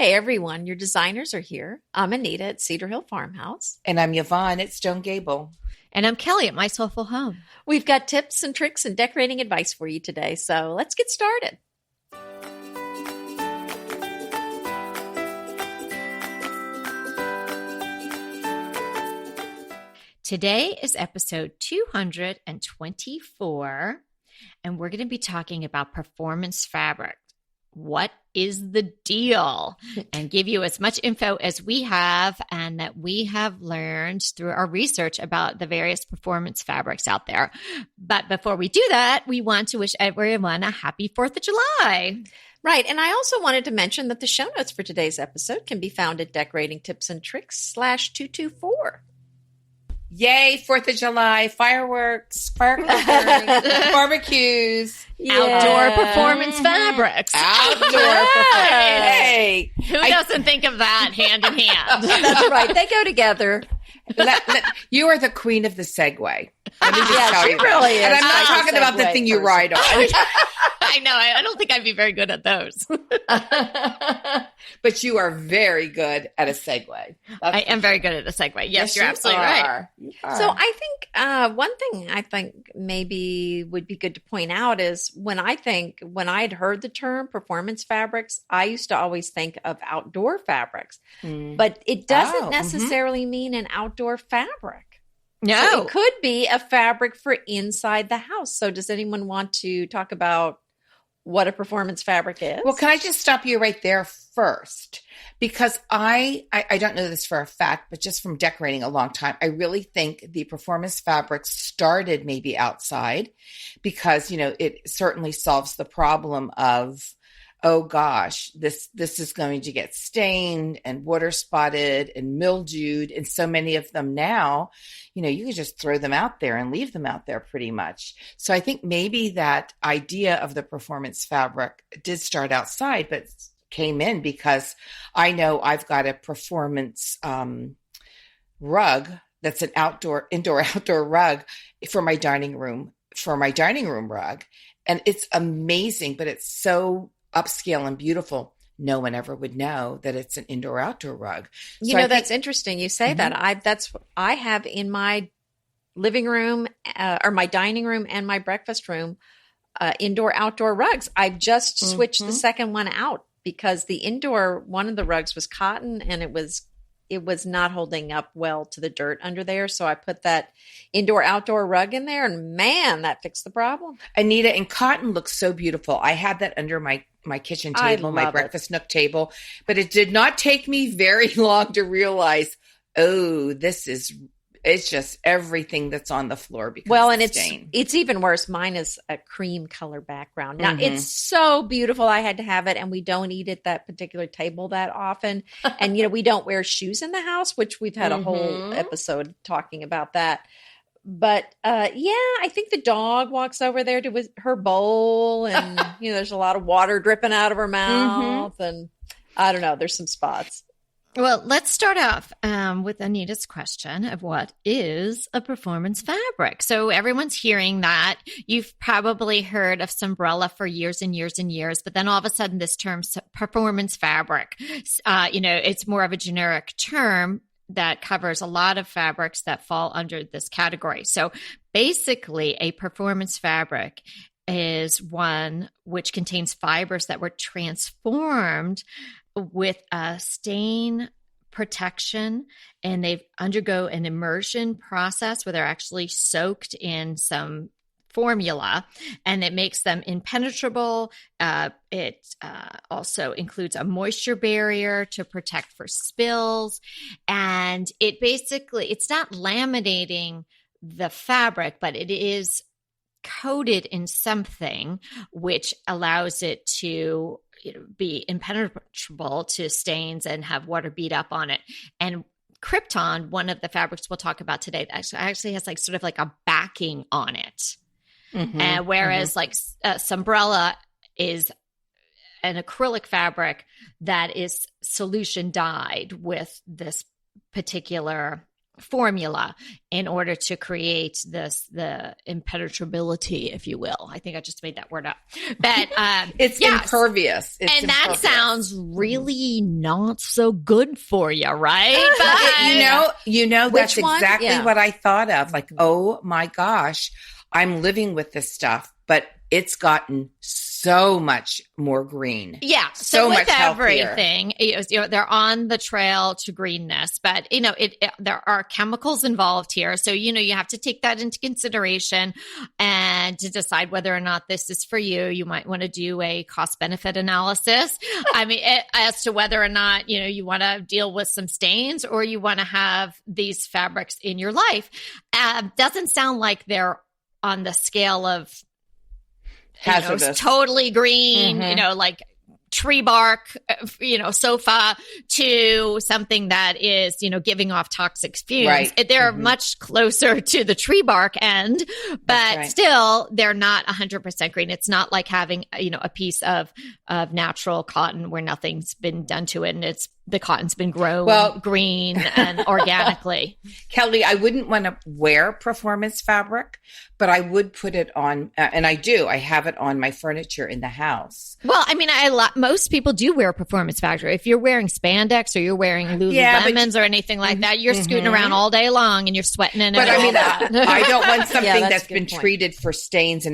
Hey everyone, your designers are here. I'm Anita at Cedar Hill Farmhouse. And I'm Yvonne at Stone Gable. And I'm Kelly at My Soulful Home. We've got tips and tricks and decorating advice for you today, so let's get started. Today is episode 224, and we're going to be talking about performance fabric. What is the deal? And give you as much info as we have and that we have learned through our research about the various performance fabrics out there. But before we do that, we want to wish everyone a happy 4th of July. Right. And I also wanted to mention that the show notes for today's episode can be found at decoratingtipsandtricks/224. Yay, 4th of July, fireworks, firecrackers, barbecues. Outdoor performance fabrics. Outdoor performance. Hey. Who doesn't think of that hand in hand? That's right. They go together. You are the queen of the Segway. Let me just tell you really is. And I'm not talking about the thing you ride on. I know. I don't think I'd be very good at those. But you are very good at a Segway. I am very good at a Segway. Yes, you're absolutely right. You are. So I think one thing I think maybe would be good to point out is when I'd heard the term performance fabrics, I used to always think of outdoor fabrics, but it doesn't necessarily mean an outdoor fabric. No. So it could be a fabric for inside the house. So does anyone want to talk about what a performance fabric is? Well, can I just stop you right there first? Because I don't know this for a fact, but just from decorating a long time, I really think the performance fabrics started maybe outside because, it certainly solves the problem of, oh gosh, this is going to get stained and water spotted and mildewed. And so many of them now, you can just throw them out there and leave them out there pretty much. So I think maybe that idea of the performance fabric did start outside, but came in because I know I've got a performance rug that's an indoor-outdoor rug for my dining room rug. And it's amazing, but it's so upscale and beautiful. No one ever would know that it's an indoor-outdoor rug. That's interesting. You say that. I have in my living room or my dining room and my breakfast room indoor-outdoor rugs. I've just switched the second one out because the indoor one of the rugs was cotton and it was not holding up well to the dirt under there. So I put that indoor-outdoor rug in there and man, that fixed the problem. Anita, and cotton looks so beautiful. I had that under my kitchen table, my breakfast nook table, but it did not take me very long to realize, it's just everything that's on the floor because it's even worse. Mine is a cream color background. Now it's so beautiful. I had to have it, and we don't eat at that particular table that often. And we don't wear shoes in the house, which we've had a whole episode talking about that. But I think the dog walks over there to her bowl, and there's a lot of water dripping out of her mouth, and I don't know. There's some spots. Well, let's start off with Anita's question of what is a performance fabric. So everyone's hearing that. You've probably heard of Sunbrella for years and years and years, but then all of a sudden this term performance fabric, it's more of a generic term that covers a lot of fabrics that fall under this category. So basically a performance fabric is one which contains fibers that were transformed with a stain protection, and they undergo an immersion process where they're actually soaked in some formula, and it makes them impenetrable. It also includes a moisture barrier to protect for spills, and it's not laminating the fabric, but it is coated in something which allows it to be impenetrable to stains and have water beat up on it. And Krypton, one of the fabrics we'll talk about today, actually has sort of a backing on it. Whereas Sunbrella is an acrylic fabric that is solution dyed with this particular formula in order to create the impenetrability, if you will. I think I just made that word up, but it's impervious. And that sounds really not so good for you, right? But that's exactly what I thought of. Like, oh my gosh, I'm living with this stuff, but it's gotten so much more green. Yeah. So with everything, they're on the trail to greenness, but there are chemicals involved here. So, you have to take that into consideration, and to decide whether or not this is for you, you might want to do a cost benefit analysis. I mean, as to whether or not, you want to deal with some stains, or you want to have these fabrics in your life. Doesn't sound like they're on the scale of hazardous, totally green, like tree bark, sofa, to something that is, giving off toxic fumes. Right. They're much closer to the tree bark end, but still they're not 100% green. It's not like having, a piece of natural cotton where nothing's been done to it, and the cotton's been grown green and organically. Kelly, I wouldn't want to wear performance fabric, but I would put it on, and I do. I have it on my furniture in the house. Well, I mean, most people do wear performance fabric. If you're wearing spandex, or you're wearing Lululemons or anything like that, you're scooting around all day long and you're sweating in it. But I don't want something that's been treated for stains,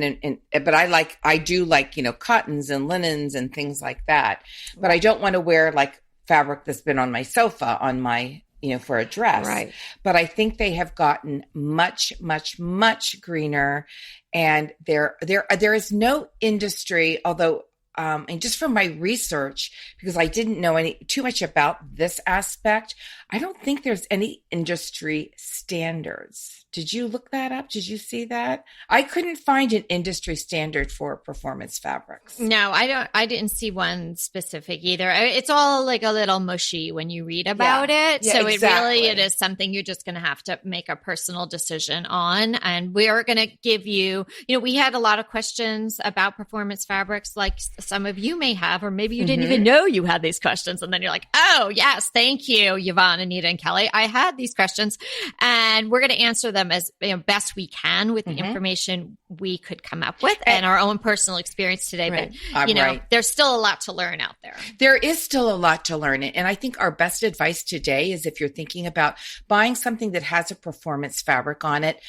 but I do like cottons and linens and things like that. But I don't want to wear like fabric that's been on my sofa on my for a dress. Right. But I think they have gotten much, much, much greener, and there is no industry, although and just from my research, because I didn't know too much about this aspect, I don't think there's any industry standards. Did you look that up? Did you see that? I couldn't find an industry standard for performance fabrics. No, I didn't see one specific either. It's all like a little mushy when you read about it. Yeah, so exactly. it is something you're just going to have to make a personal decision on. And we are going to give you, we had a lot of questions about performance fabrics, like some of you may have, or maybe you didn't even know you had these questions. And then you're like, oh yes, thank you, Yvonne, Anita, and Kelly. I had these questions, and we're going to answer them as best we can with the information we could come up with and our own personal experience today. Right. But, there's still a lot to learn out there. There is still a lot to learn. And I think our best advice today is, if you're thinking about buying something that has a performance fabric on it,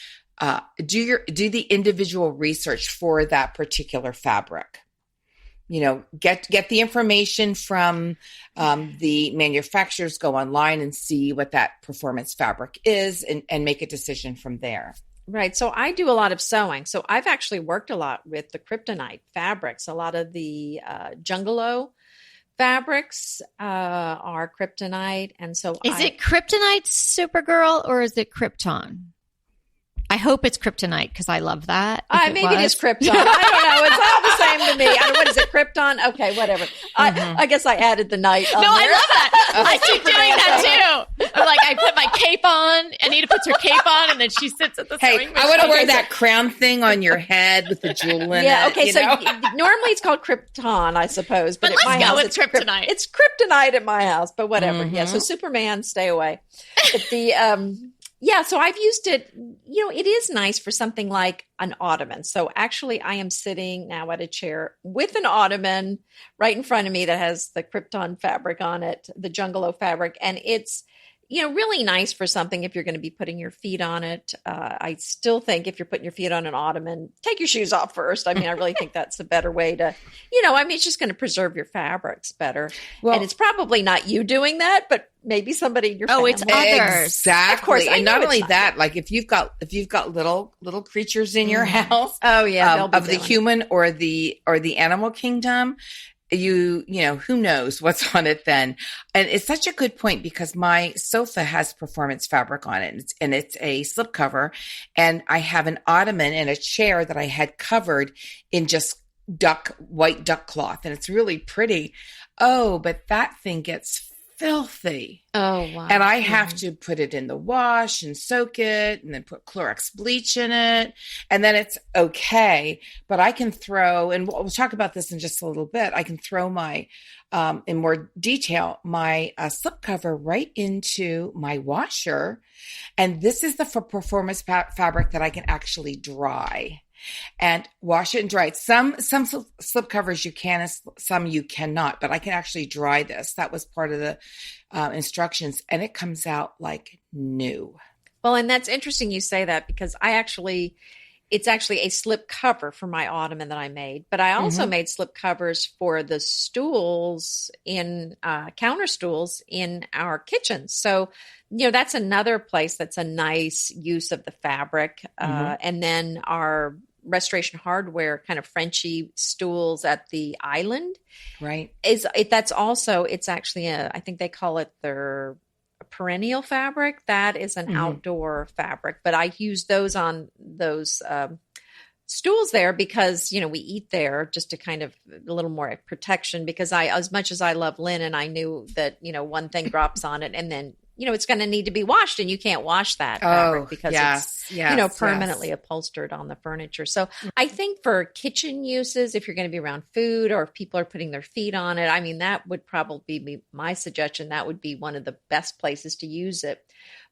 do the individual research for that particular fabric. Get the information from the manufacturers, go online and see what that performance fabric is, and make a decision from there. Right. So I do a lot of sewing. So I've actually worked a lot with the Kryptonite fabrics. A lot of the Jungalow fabrics are Kryptonite. And so is it Kryptonite, Supergirl, or is it Krypton? I hope it's Kryptonite, because I love that. Maybe it is Krypton. I don't know. It's all the same to me. What is it? Krypton? Okay, whatever. I guess I added the night on there. I love that. I keep doing that too. I'm like, I put my cape on. Anita puts her cape on, and then she sits at the sewing machine. I want to wear that crown thing on your head with the jewel in it. Yeah, okay. So normally it's called Krypton, I suppose. But at my house, it's Kryptonite. It's Kryptonite at my house, but whatever. Yeah, so Superman, stay away. But yeah, so I've used it. It is nice for something like an ottoman. So actually, I am sitting now at a chair with an ottoman right in front of me that has the Krypton fabric on it, the Jungalow fabric. And it's, really nice for something if you're going to be putting your feet on it. I still think if you're putting your feet on an ottoman, take your shoes off first. I mean, I really think that's a better way to, it's just going to preserve your fabrics better. Well, and it's probably not you doing that, but maybe somebody in your family. It's others. Exactly. Of course. And not only that, like if you've got little creatures in your house, of the human or the animal kingdom, who knows what's on it then. And it's such a good point, because my sofa has performance fabric on it, and it's a slipcover, and I have an ottoman and a chair that I had covered in just white duck cloth, and it's really pretty. Oh, but that thing gets filthy. Oh, wow. And I have to put it in the wash and soak it and then put Clorox bleach in it. And then it's okay. But I can throw, and we'll talk about this in just a little bit, I can throw my, in more detail, my slipcover right into my washer. And this is the performance fabric that I can actually dry and wash it and dry it. Some slip covers you can, some you cannot, but I can actually dry this. That was part of the instructions, and it comes out like new. Well, and that's interesting you say that, because it's actually a slip cover for my ottoman that I made, but I also made slip covers for the stools in counter stools in our kitchen. So, that's another place that's a nice use of the fabric. And then our Restoration Hardware kind of Frenchy stools at the island, right? It's actually I think they call it their perennial fabric. That is an outdoor fabric, but I use those on those stools there because, we eat there just to kind of a little more protection, because as much as I love linen, I knew that, one thing drops on it and then, it's going to need to be washed, and you can't wash that fabric because it's, permanently upholstered on the furniture. So I think for kitchen uses, if you're going to be around food or if people are putting their feet on it, I mean, that would probably be my suggestion. That would be one of the best places to use it.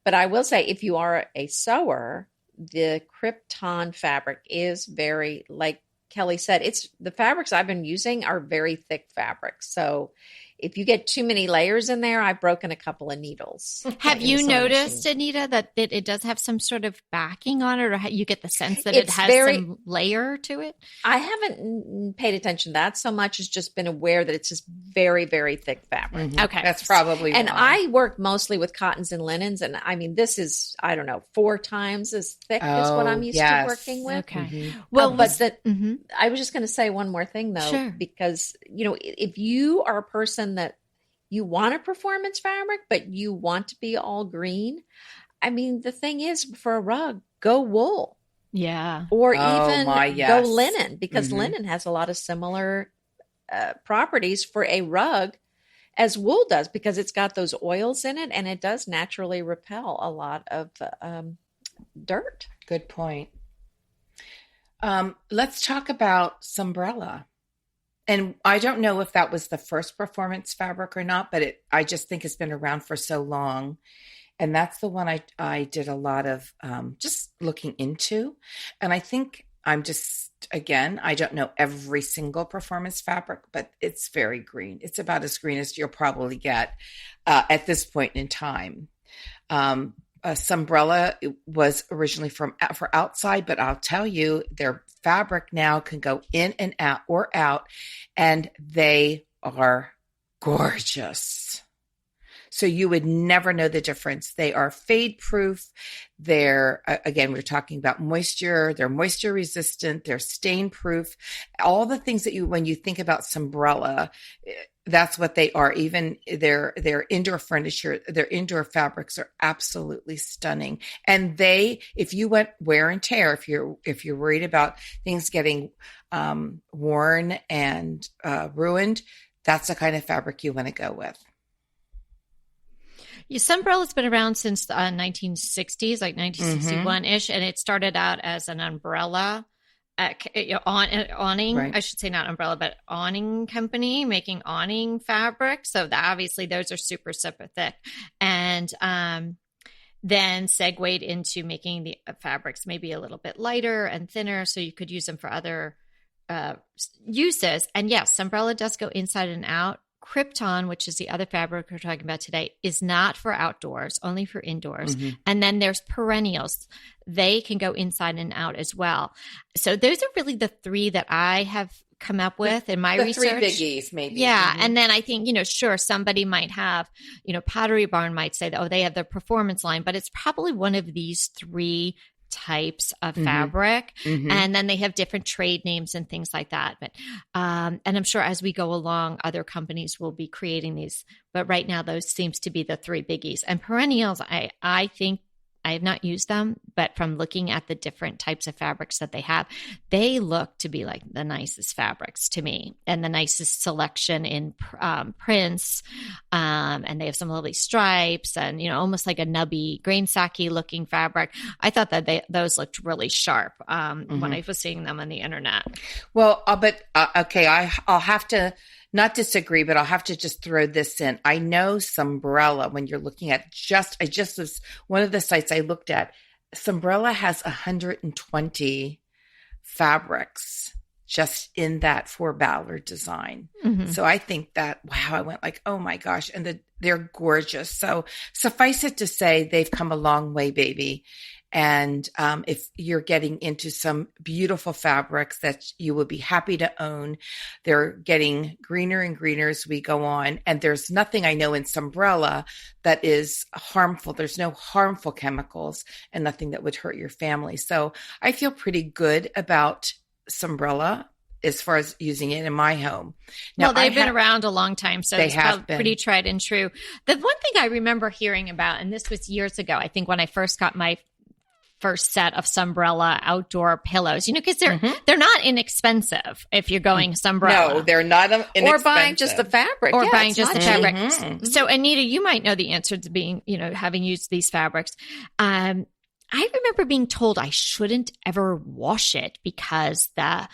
But I will say, if you are a sewer, the Krypton fabric is very, like Kelly said, the fabrics I've been using are very thick fabrics. So if you get too many layers in there, I've broken a couple of needles. Have you noticed, Anita, that it does have some sort of backing on it, or you get the sense that it has some layer to it? I haven't paid attention to that so much. As just been aware that it's just very, very thick fabric. Okay. That's probably And why. I work mostly with cottons and linens. And I mean, this is, 4 times as thick as what I'm used to working with. Okay. Well, I was just going to say one more thing, though, because, if you are a person that you want a performance fabric, but you want to be all green, I mean, the thing is, for a rug, go wool. Yeah. Or even go linen, because linen has a lot of similar properties for a rug as wool does, because it's got those oils in it, and it does naturally repel a lot of dirt. Good point. Let's talk about Sunbrella. And I don't know if that was the first performance fabric or not, but I just think it's been around for so long. And that's the one I did a lot of just looking into. And I think I don't know every single performance fabric, but it's very green. It's about as green as you'll probably get at this point in time. Sunbrella was originally for outside, but I'll tell you, their fabric now can go in and out, and they are gorgeous. So you would never know the difference. They are fade proof. They're, again, we're talking about moisture. They're moisture resistant. They're stain proof. All the things that when you think about Sunbrella, that's what they are. Even their indoor furniture, their indoor fabrics are absolutely stunning. And if you went wear and tear, if you're worried about things getting worn and ruined, that's the kind of fabric you want to go with. Yeah, Sunbrella's been around since the 1960s, like 1961-ish, and it started out as an umbrella awning. Right. I should say not umbrella, but awning company making awning fabric. So obviously those are super, super thick. And then segued into making the fabrics maybe a little bit lighter and thinner, so you could use them for other uses. And yes, Sunbrella does go inside and out. Krypton, which is the other fabric we're talking about today, is not for outdoors, only for indoors. And then there's perennials. They can go inside and out as well. So those are really the three that I have come up with in my research. The three biggies, maybe. Yeah. And then I think, sure, somebody might have, Pottery Barn might say that, they have their performance line, but it's probably one of these three types of fabric, and then they have different trade names and things like that. But and I'm sure as we go along, other companies will be creating these. But right now, those seems to be the three biggies. And perennials, I think I have not used them, but from looking at the different types of fabrics that they have, they look to be like the nicest fabrics to me and the nicest selection in prints. And they have some lovely stripes and, almost like a nubby grain sacky looking fabric. I thought that those looked really sharp when I was seeing them on the internet. Well, okay, I'll have to not disagree, but I'll have to just throw this in. I know Sunbrella, when you're looking at I just was one of the sites I looked at, Sunbrella has 120 fabrics just in that 4-ballard design. Mm-hmm. So I think that, wow, I went like, oh my gosh. And they're gorgeous. So suffice it to say, they've come a long way, baby. And if you're getting into some beautiful fabrics that you will be happy to own, they're getting greener and greener as we go on. And there's nothing I know in Sunbrella that is harmful. There's no harmful chemicals and nothing that would hurt your family. So I feel pretty good about Sunbrella as far as using it in my home. Now, they've been around a long time, so it's pretty tried and true. The one thing I remember hearing about, and this was years ago, I think when I first got my first set of Sunbrella outdoor pillows, because they're not inexpensive if you're going Sunbrella. No, they're not inexpensive. Or buying just the fabric. Or buying just the fabric. Mm-hmm. So Anita, you might know the answer to being, having used these fabrics. I remember being told I shouldn't ever wash it because the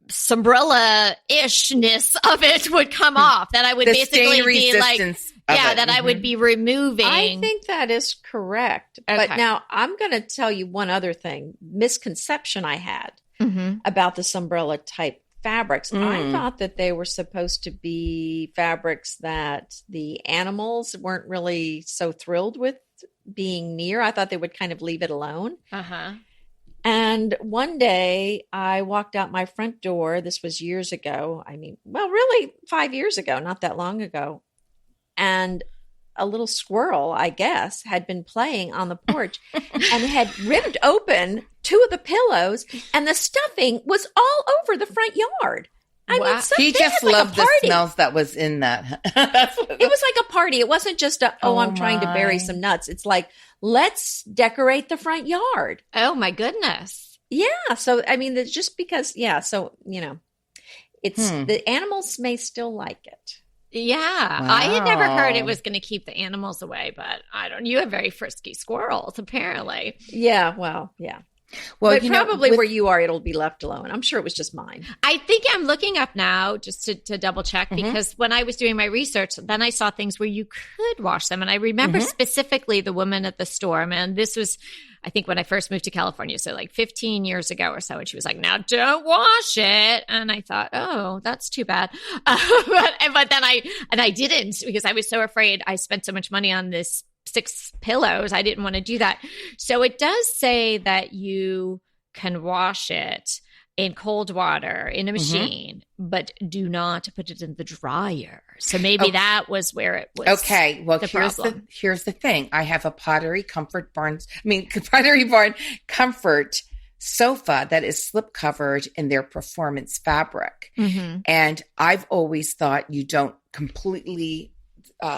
Sunbrella-ishness of it would come off. That I would basically be like, I would be removing. I think that is correct. Okay. But now I'm going to tell you one other thing, misconception I had about the Sunbrella type fabrics. I thought that they were supposed to be fabrics that the animals weren't really so thrilled with being near. I thought they would kind of leave it alone. And one day I walked out my front door. This was years ago. Really 5 years ago, not that long ago. And a little squirrel, I guess, had been playing on the porch and had ripped open 2 of the pillows, and the stuffing was all over the front yard. Wow. He just loved the smells that was in that. It was like a party. It wasn't just I'm trying to bury some nuts. It's like, let's decorate the front yard. Oh my goodness. Yeah. So, it's just because, it's, the animals may still like it. Yeah. Wow. I had never heard it was going to keep the animals away, but you have very frisky squirrels, apparently. Yeah. Well, yeah. Well, but probably where you are, it'll be left alone. I'm sure it was just mine. I think I'm looking up now just to double check because when I was doing my research, then I saw things where you could wash them. And I remember specifically the woman at the store, man, this was, I think when I first moved to California, so like 15 years ago or so. And she was like, now don't wash it. And I thought, oh, that's too bad. But then I didn't because I was so afraid. I spent so much money on this 6 pillows. I didn't want to do that. So it does say that you can wash it in cold water in a machine, but do not put it in the dryer. So maybe that was where it was. Okay. Well, here's the thing. I have a Pottery Barn Comfort sofa that is slip covered in their performance fabric. And I've always thought you don't completely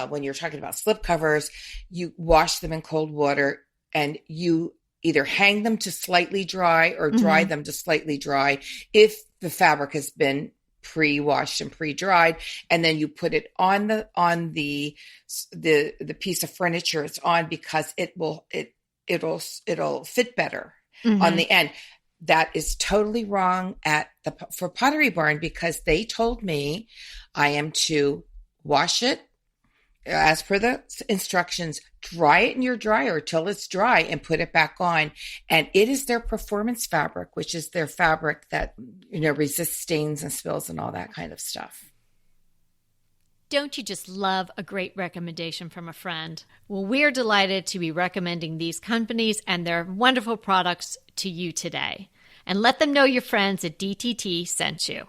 when you're talking about slip covers, you wash them in cold water and you either hang them to slightly dry or dry them to slightly dry if the fabric has been pre-washed and pre-dried, and then you put it on the piece of furniture it's on because it'll fit better on the end. That is totally wrong for Pottery Barn because they told me I am to wash it as per the instructions, dry it in your dryer till it's dry and put it back on. And it is their performance fabric, which is their fabric that, resists stains and spills and all that kind of stuff. Don't you just love a great recommendation from a friend? Well, we're delighted to be recommending these companies and their wonderful products to you today. And let them know your friends at DTT sent you.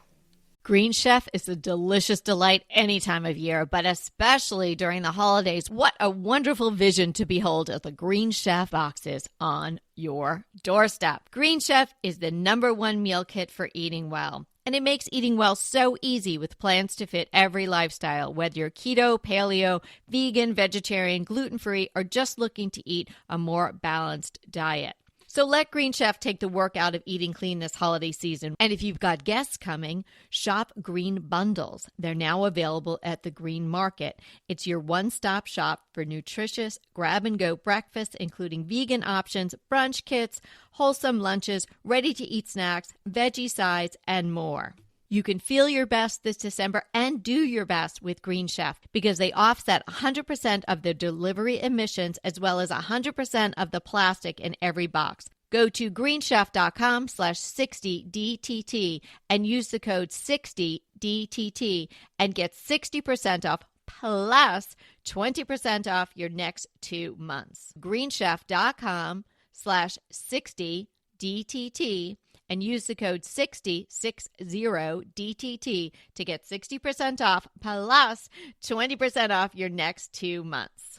Green Chef is a delicious delight any time of year, but especially during the holidays. What a wonderful vision to behold as the Green Chef boxes on your doorstep. Green Chef is the #1 meal kit for eating well. And it makes eating well so easy with plans to fit every lifestyle, whether you're keto, paleo, vegan, vegetarian, gluten-free, or just looking to eat a more balanced diet. So let Green Chef take the work out of eating clean this holiday season. And if you've got guests coming, shop Green Bundles. They're now available at the Green Market. It's your one-stop shop for nutritious grab-and-go breakfasts, including vegan options, brunch kits, wholesome lunches, ready-to-eat snacks, veggie sides, and more. You can feel your best this December and do your best with Green Chef because they offset 100% of the delivery emissions as well as 100% of the plastic in every box. Go to greenchef.com/60DTT and use the code 60DTT and get 60% off plus 20% off your next 2 months. greenchef.com/60DTT and use the code 60DTT to get 60% off plus 20% off your next 2 months.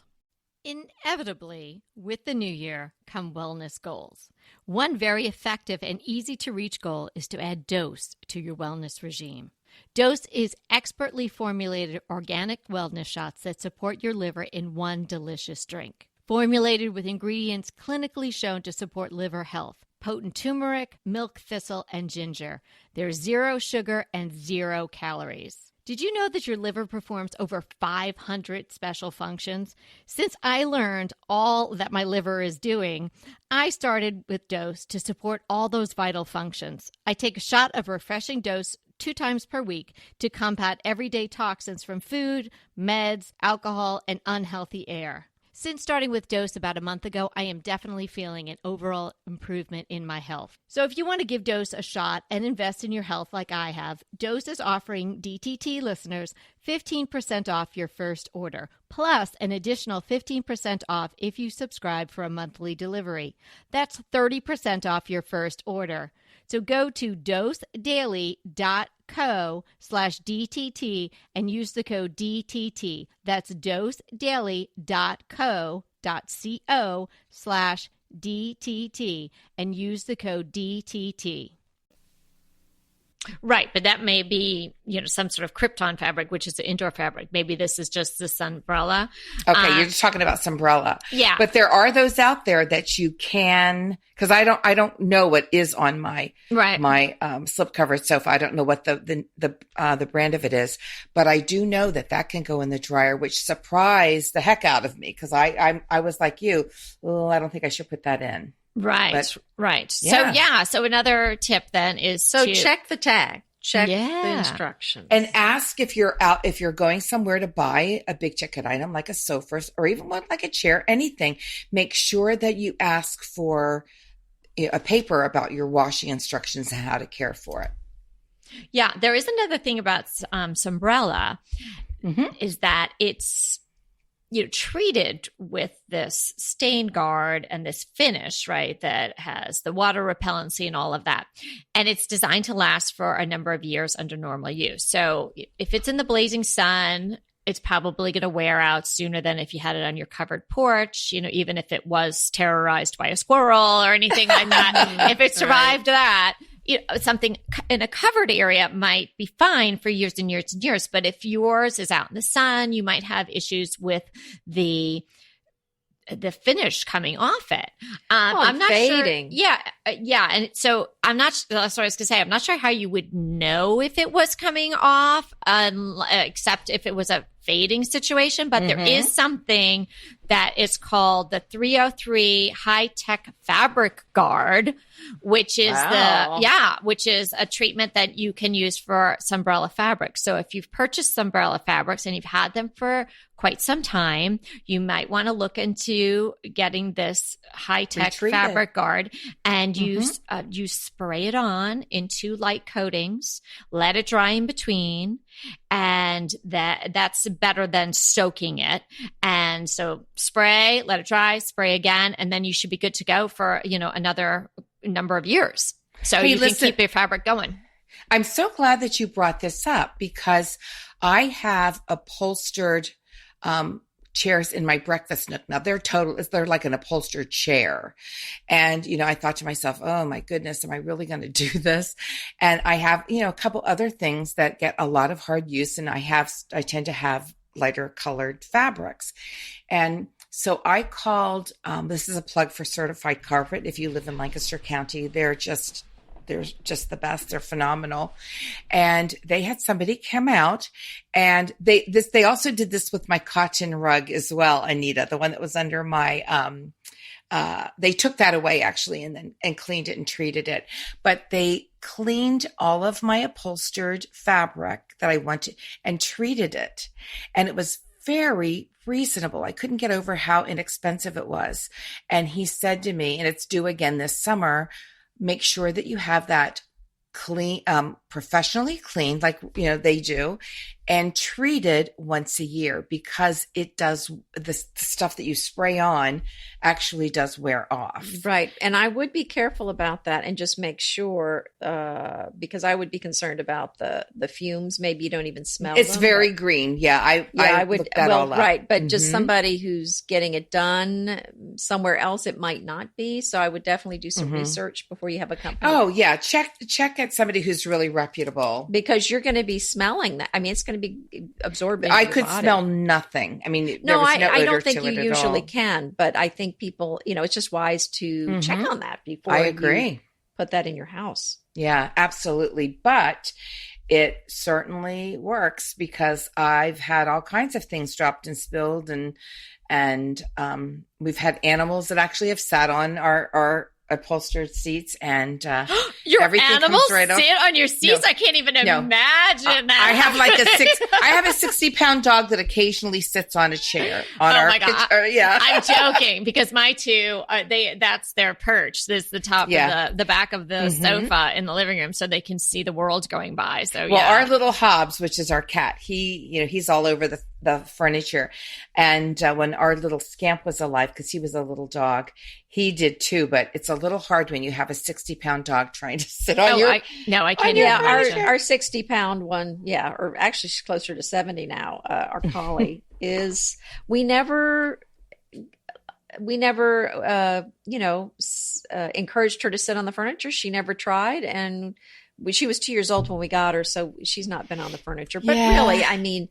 Inevitably, with the new year come wellness goals. One very effective and easy to reach goal is to add Dose to your wellness regime. Dose is expertly formulated organic wellness shots that support your liver in one delicious drink. Formulated with ingredients clinically shown to support liver health. Potent turmeric, milk thistle, and ginger. There's 0 sugar and 0 calories. Did you know that your liver performs over 500 special functions? Since I learned all that my liver is doing, I started with Dose to support all those vital functions. I take a shot of refreshing Dose 2 times per week to combat everyday toxins from food, meds, alcohol, and unhealthy air. Since starting with Dose about a month ago, I am definitely feeling an overall improvement in my health. So if you want to give Dose a shot and invest in your health like I have, Dose is offering DTT listeners 15% off your first order, plus an additional 15% off if you subscribe for a monthly delivery. That's 30% off your first order. So go to dosedaily.co/DTT and use the code DTT. That's dosedaily.co.co/DTT and use the code DTT. Right, but that may be, some sort of Krypton fabric, which is the indoor fabric. Maybe this is just the Sunbrella. Okay, you're just talking about Sunbrella. Yeah. But there are those out there that you can, because I don't know what is on my slip-covered sofa. I don't know what the brand of it is, but I do know that can go in the dryer, which surprised the heck out of me because I was like you. Well, I don't think I should put that in. Right. Yeah. So another tip then is to check the tag, check the instructions, and ask if you're going somewhere to buy a big ticket item like a sofa or even one like a chair, anything. Make sure that you ask for a paper about your washing instructions and how to care for it. Yeah, there is another thing about Sunbrella is that it's treated with this stain guard and this finish, right, that has the water repellency and all of that. And it's designed to last for a number of years under normal use. So if it's in the blazing sun, it's probably going to wear out sooner than if you had it on your covered porch, even if it was terrorized by a squirrel or anything like that. If it survived that, something in a covered area might be fine for years and years and years. But if yours is out in the sun, you might have issues with the finish coming off it. I'm not fading. Sure. Yeah. And so that's what I was going to say. I'm not sure how you would know if it was coming off, except if it was a fading situation. But there is something that is called the 303 High-Tech Fabric Guard, which is which is a treatment that you can use for Sunbrella fabrics. So if you've purchased Sunbrella fabrics and you've had them for quite some time, you might want to look into getting this high-tech fabric guard, and you spray it on in 2 light coatings, let it dry in between, and that's better than soaking it. And so spray, let it dry, spray again, and then you should be good to go for another number of years. So you can keep your fabric going. I'm so glad that you brought this up because I have upholstered chairs in my breakfast nook. Now they're like an upholstered chair. And, I thought to myself, oh my goodness, am I really going to do this? And I have, a couple other things that get a lot of hard use. And I tend to have lighter colored fabrics. And so I called, this is a plug for Certified Carpet. If you live in Lancaster County, they're just the best. They're phenomenal. And they had somebody come out, and they also did this with my cotton rug as well, Anita, the one that was under my, they took that away actually and cleaned it and treated it. But they cleaned all of my upholstered fabric that I wanted and treated it. And it was very reasonable. I couldn't get over how inexpensive it was. And he said to me, and it's due again this summer, make sure that you have that clean, professionally cleaned, like, they do, and treated once a year, because it does, the stuff that you spray on actually does wear off. Right. And I would be careful about that and just make sure, because I would be concerned about the fumes. Maybe you don't even smell It's them, very green. Yeah. I would look that all up. Right. But just somebody who's getting it done somewhere else, it might not be. So I would definitely do some research before you have a company. Oh yeah. Check at somebody who's really reputable. Because you're going to be smelling that. I mean, it's going to be absorbing. I could smell nothing. I mean, no, I don't think you usually can, but I think people, it's just wise to check on that before I agree. You put that in your house. Yeah, absolutely. But it certainly works, because I've had all kinds of things dropped and spilled, and we've had animals that actually have sat on our upholstered seats, and your everything animals comes right sit on your seats. I can't even imagine that. I have like I have a 60-pound dog that occasionally sits on a chair on our my God. Yeah, I'm joking, because my two that's their perch. There's the top of the back of the sofa in the living room, so they can see the world going by. So our little Hobbs, which is our cat, he's all over the furniture. And when our little Scamp was alive, because he was a little dog, he did too. But it's a little hard when you have a 60-pound dog trying to sit on your. I can't. Yeah, our 60-pound one, or actually she's closer to 70 now. Our collie is. We never encouraged her to sit on the furniture. She never tried, and she was 2 years old when we got her, so she's not been on the furniture. But really, I mean,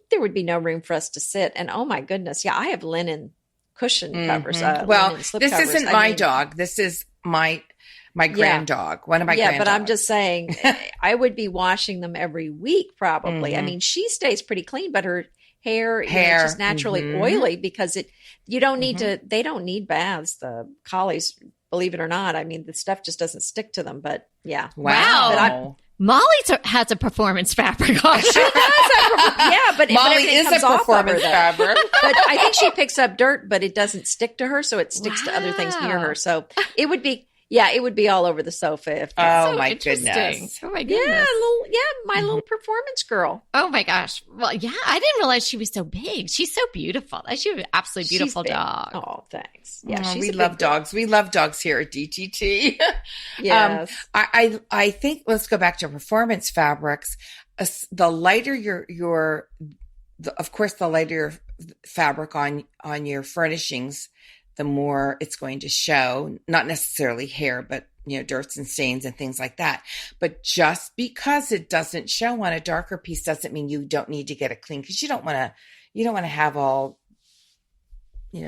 there would be no room for us to sit. And oh my goodness, I have linen cushion covers. This isn't my dog. This is my grand dog. One of my grand but dogs. I'm just saying, I would be washing them every week probably. I mean, she stays pretty clean, but her hair is just naturally oily, because you don't need to. They don't need baths. The collies, believe it or not. I mean, the stuff just doesn't stick to them. But wow. Molly has a performance fabric on. She does. But Molly is a performance fabric. But I think she picks up dirt, but it doesn't stick to her, so it sticks to other things near her. So it would be. It would be all over the sofa. My goodness. Oh my goodness. My little performance girl. Oh my gosh. Well, I didn't realize she was so big. She's so beautiful. She's an absolutely beautiful dog. Oh, thanks. Yeah, we love dogs. We love dogs here at DTT. Yes. I think, let's go back to performance fabrics. The lighter of course, the lighter your fabric on your furnishings, the more it's going to show, not necessarily hair, but dirts and stains and things like that. But just because it doesn't show on a darker piece doesn't mean you don't need to get it clean, because you don't want to have all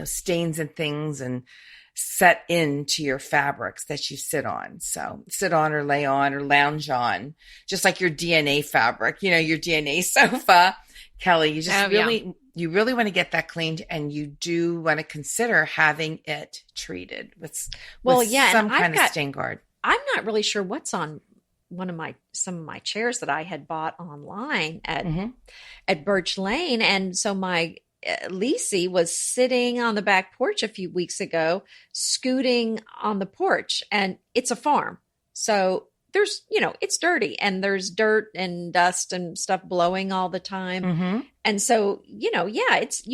stains and things and set into your fabrics that you sit on. So sit on or lay on or lounge on, just like your DNA fabric, your DNA sofa. Kelly, you just you really want to get that cleaned, and you do want to consider having it treated with some kind of stain guard. I'm not really sure what's on some of my chairs that I had bought online at Birch Lane, and so my Lisi was sitting on the back porch a few weeks ago, scooting on the porch, and it's a farm, so there's, it's dirty, and there's dirt and dust and stuff blowing all the time. And so, you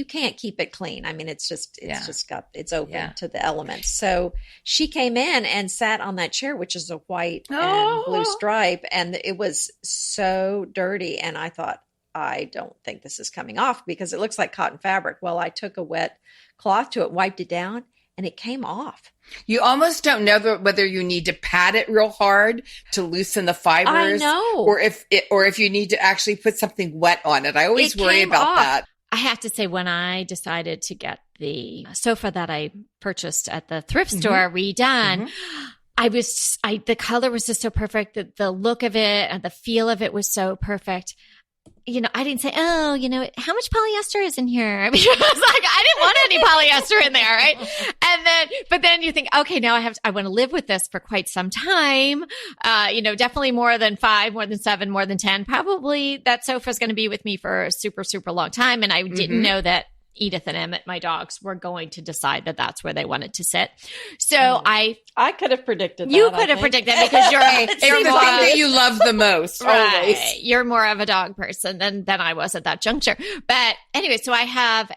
can't keep it clean. I mean, it's open to the elements. So she came in and sat on that chair, which is a white and blue stripe. And it was so dirty. And I thought, I don't think this is coming off because it looks like cotton fabric. Well, I took a wet cloth to it, wiped it down, and it came off. You almost don't know whether you need to pat it real hard to loosen the fibers. I know. Or if you need to actually put something wet on it. I always worry about that. I have to say, when I decided to get the sofa that I purchased at the thrift store redone, the color was just so perfect. The look of it and the feel of it was so perfect. I didn't say, how much polyester is in here? I mean, I was like, I didn't want any polyester in there, right? But then you think, okay, now I want to live with this for quite some time. Definitely more than 5, more than 7, more than 10. Probably that sofa is going to be with me for a super, super long time. And I didn't know that Edith and Emmett, my dogs, were going to decide that that's where they wanted to sit. So I could have predicted that. You could have predicted because you're the thing that you love the most. Right. Always. You're more of a dog person than I was at that juncture. But anyway, so I have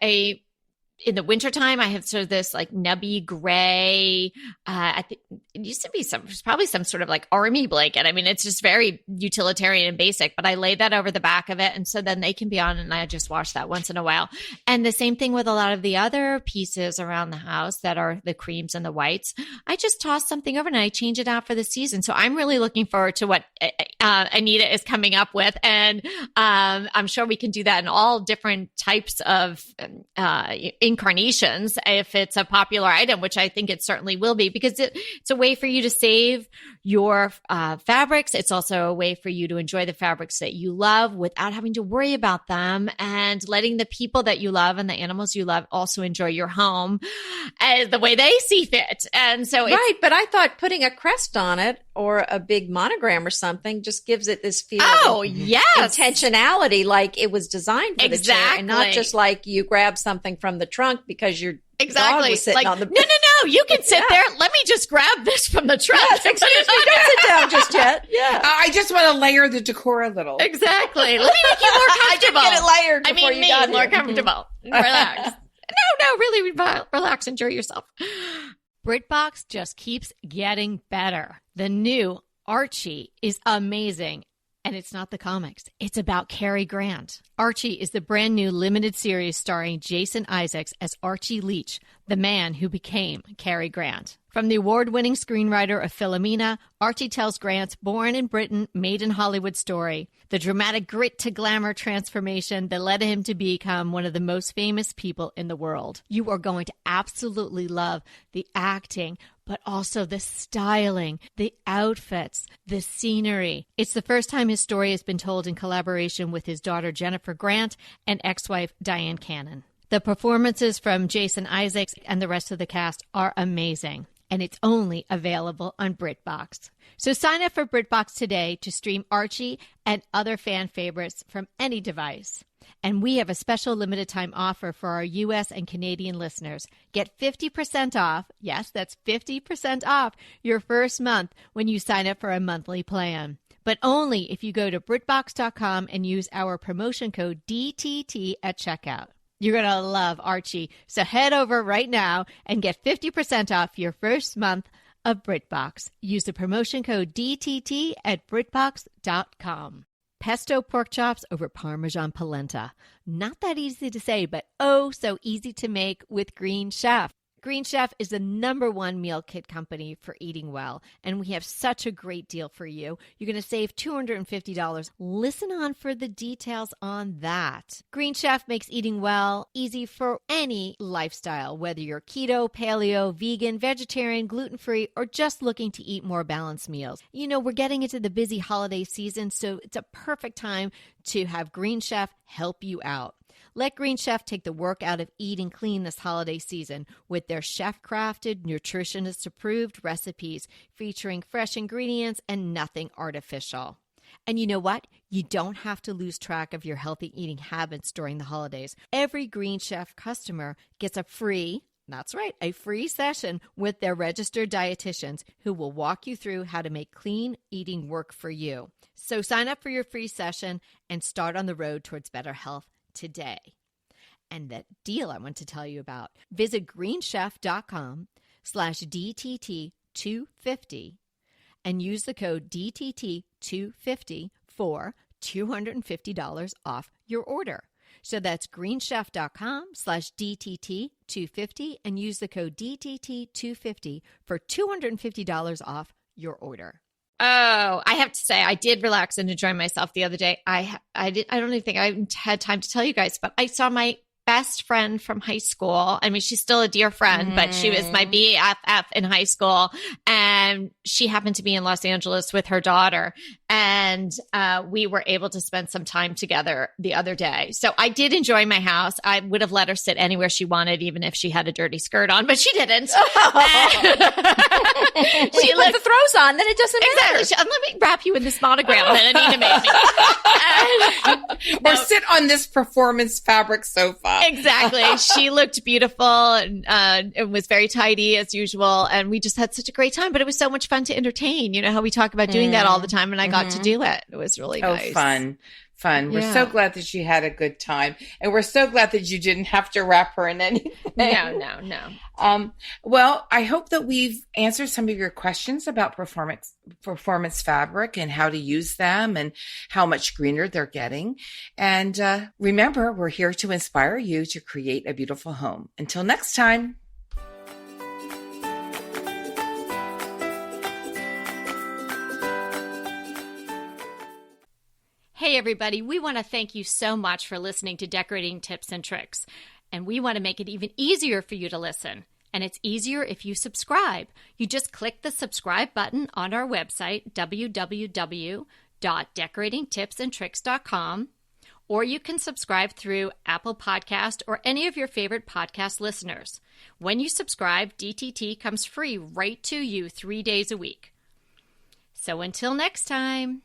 in the wintertime, I have sort of this like nubby gray. I think it used to be probably some sort of like army blanket. I mean, it's just very utilitarian and basic, but I laid that over the back of it. And so then they can be on and I just wash that once in a while. And the same thing with a lot of the other pieces around the house that are the creams and the whites. I just toss something over and I change it out for the season. So I'm really looking forward to what Anita is coming up with. And I'm sure we can do that in all different types of incarnations if it's a popular item, which I think it certainly will be, because it's a way for you to save your fabrics. It's also a way for you to enjoy the fabrics that you love without having to worry about them, and letting the people that you love and the animals you love also enjoy your home as the way they see fit. And so right, but I thought putting a crest on it or a big monogram or something just gives it this feel of intentionality, like it was designed for the chair, and not just like you grab something from the trunk because your dog was sitting on the No, you can sit there. Let me just grab this from the trunk. Yes, excuse me, don't sit down just yet. Yeah, I just want to layer the decor a little. Exactly. Let me make you more comfortable. I did get it layered before you got more here. Comfortable. Relax. No, really relax. Enjoy yourself. BritBox just keeps getting better. The new Archie is amazing. And it's not the comics. It's about Cary Grant. Archie is the brand new limited series starring Jason Isaacs as Archie Leach, the man who became Cary Grant. From the award-winning screenwriter of Philomena, Archie tells Grant's born in Britain, made in Hollywood story, the dramatic grit to glamour transformation that led him to become one of the most famous people in the world. You are going to absolutely love the acting, but also the styling, the outfits, the scenery. It's the first time his story has been told in collaboration with his daughter Jennifer Grant and ex-wife Diane Cannon. The performances from Jason Isaacs and the rest of the cast are amazing, and it's only available on BritBox. So sign up for BritBox today to stream Archie and other fan favorites from any device. And we have a special limited time offer for our U.S. and Canadian listeners. Get 50% off. Yes, that's 50% off your first month when you sign up for a monthly plan. But only if you go to BritBox.com and use our promotion code DTT at checkout. You're going to love Archie. So head over right now and get 50% off your first month of BritBox. Use the promotion code DTT at BritBox.com. Pesto pork chops over Parmesan polenta. Not that easy to say, but oh so easy to make with Green Chef. Green Chef is the #1 meal kit company for eating well, and we have such a great deal for you. You're going to save $250. Listen on for the details on that. Green Chef makes eating well easy for any lifestyle, whether you're keto, paleo, vegan, vegetarian, gluten-free, or just looking to eat more balanced meals. You know, we're getting into the busy holiday season, so it's a perfect time to have Green Chef help you out. Let Green Chef take the work out of eating clean this holiday season with their chef-crafted, nutritionist-approved recipes featuring fresh ingredients and nothing artificial. And you know what? You don't have to lose track of your healthy eating habits during the holidays. Every Green Chef customer gets a free session with their registered dietitians who will walk you through how to make clean eating work for you. So sign up for your free session and start on the road towards better health today. And that deal I want to tell you about, visit greenchef.com/DTT250 and use the code DTT250 for $250 off your order. So that's greenchef.com/DTT250 and use the code DTT250 for $250 off your order. Oh, I have to say, I did relax and enjoy myself the other day. I don't even think I had time to tell you guys, but I saw my best friend from high school. I mean, she's still a dear friend, but she was my BFF in high school. And she happened to be in Los Angeles with her daughter. And we were able to spend some time together the other day. So I did enjoy my house. I would have let her sit anywhere she wanted, even if she had a dirty skirt on, but she didn't. She put the throws on, then it doesn't matter. Exactly. Let me wrap you in this monogram that Anita made me. Or sit on this performance fabric sofa. Exactly. She looked beautiful and it was very tidy as usual. And we just had such a great time, but it was so much fun to entertain. You know how we talk about doing that all the time, and I got to do it. It was really nice. Fun. We're so glad that you had a good time. And we're so glad that you didn't have to wrap her in anything. No. Well, I hope that we've answered some of your questions about performance fabric and how to use them and how much greener they're getting. And remember, we're here to inspire you to create a beautiful home. Until next time. Hey, everybody, we want to thank you so much for listening to Decorating Tips and Tricks. And we want to make it even easier for you to listen. And it's easier if you subscribe. You just click the subscribe button on our website, www.decoratingtipsandtricks.com, or you can subscribe through Apple Podcast or any of your favorite podcast listeners. When you subscribe, DTT comes free right to you 3 days a week. So until next time.